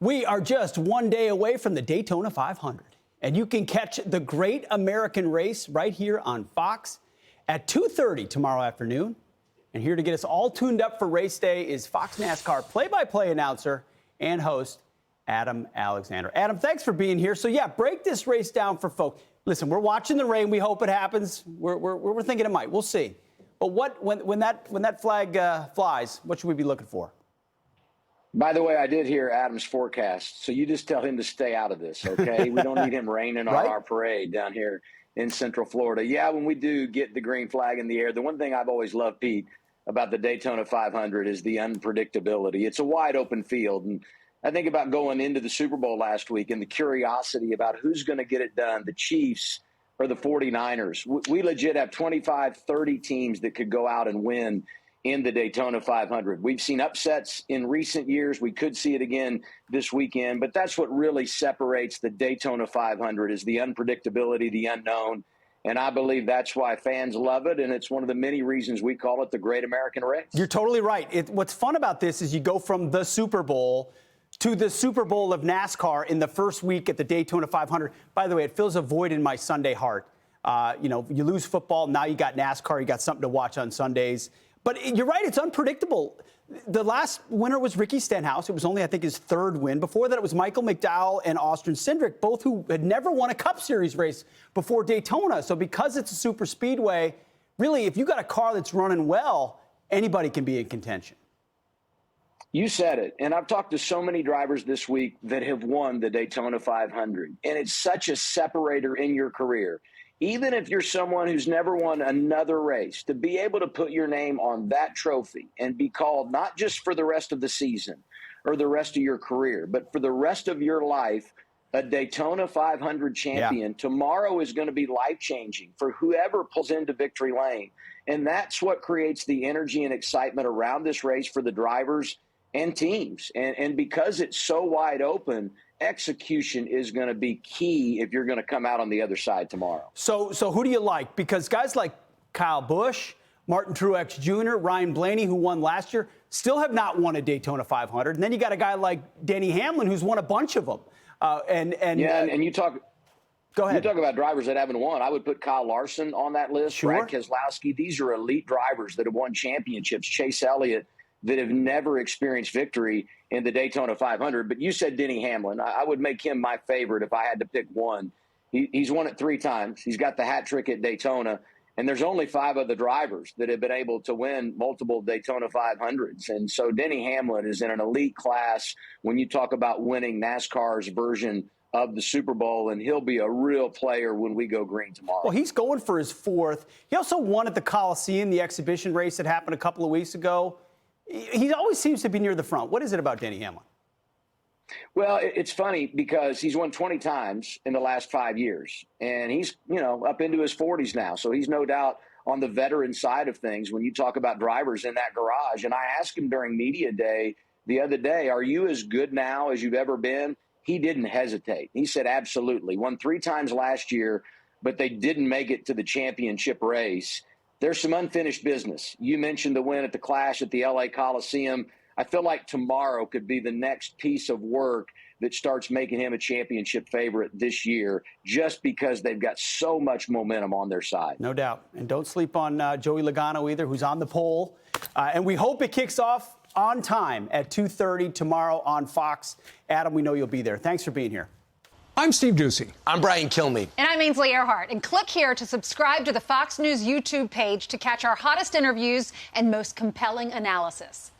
We are just one day away from the Daytona 500, and you can catch the Great American Race right here on Fox at 2:30 tomorrow afternoon. And here to get us all tuned up for race day is Fox NASCAR play-by-play announcer and host Adam Alexander. Adam, thanks for being here. So, yeah, break this race down for folks. Listen, we're watching the rain. We hope it happens. We're thinking it might. We'll see. But when that flag flies, what should we be looking for? By the way, I did hear Adam's forecast, so you just tell him to stay out of this, okay? We don't need him raining on our parade down here in Central Florida. Yeah, when we do get the green flag in the air, the one thing I've always loved, Pete, about the Daytona 500 is the unpredictability. It's a wide open field, and I think about going into the Super Bowl last week and the curiosity about who's going to get it done, the Chiefs or the 49ers. We legit have 25, 30 teams that could go out and win in the Daytona 500. We've seen upsets in recent years. We could see it again this weekend, but that's what really separates the Daytona 500 is the unpredictability, the unknown. And I believe that's why fans love it, and it's one of the many reasons we call it the Great American Race. You're totally right. What's fun about this is you go from the Super Bowl to the Super Bowl of NASCAR in the first week at the Daytona 500. By the way, it fills a void in my Sunday heart. You lose football, now you got NASCAR, you got something to watch on Sundays. But you're right, it's unpredictable. The last winner was Ricky Stenhouse. It was only, I think, his third win. Before that, it was Michael McDowell and Austin Cindric, both who had never won a Cup Series race before Daytona. So because it's a super speedway, really, if you got a car that's running well, anybody can be in contention. You said it. And I've talked to so many drivers this week that have won the Daytona 500. And it's such a separator in your career. Even if you're someone who's never won another race, to be able to put your name on that trophy and be called not just for the rest of the season or the rest of your career, but for the rest of your life, a Daytona 500 champion, tomorrow is going to be life-changing for whoever pulls into victory lane. And that's what creates the energy and excitement around this race for the drivers and teams. And because it's so wide open, execution is going to be key if you're going to come out on the other side tomorrow. So who do you like? Because guys like Kyle Busch, Martin Truex Jr., Ryan Blaney, who won last year, still have not won a Daytona 500. And then you got a guy like Denny Hamlin, who's won a bunch of them. And you talk. Go ahead. You talk about drivers that haven't won. I would put Kyle Larson on that list. Sure. Brad Keselowski. These are elite drivers that have won championships. Chase Elliott, that have never experienced victory in the Daytona 500. But you said Denny Hamlin. I would make him my favorite if I had to pick one. He's won it 3 times. He's got the hat trick at Daytona. And there's only 5 other drivers that have been able to win multiple Daytona 500s. And so Denny Hamlin is in an elite class when you talk about winning NASCAR's version of the Super Bowl, and he'll be a real player when we go green tomorrow. Well, he's going for his 4th. He also won at the Coliseum, the exhibition race that happened a couple of weeks ago. He always seems to be near the front. What is it about Denny Hamlin? Well, it's funny because he's won 20 times in the last 5 years, and he's, up into his 40s now. So he's no doubt on the veteran side of things when you talk about drivers in that garage. And I asked him during media day the other day, are you as good now as you've ever been? He didn't hesitate. He said, absolutely. Won 3 times last year, but they didn't make it to the championship race. There's some unfinished business. You mentioned the win at the Clash at the LA Coliseum. I feel like tomorrow could be the next piece of work that starts making him a championship favorite this year, just because they've got so much momentum on their side. No doubt. And don't sleep on Joey Logano either, who's on the pole. And we hope it kicks off on time at 2:30 tomorrow on Fox. Adam, we know you'll be there. Thanks for being here. I'm Steve Ducey. I'm Brian Kilmeade. And I'm Ainsley Earhart. And click here to subscribe to the Fox News YouTube page to catch our hottest interviews and most compelling analysis.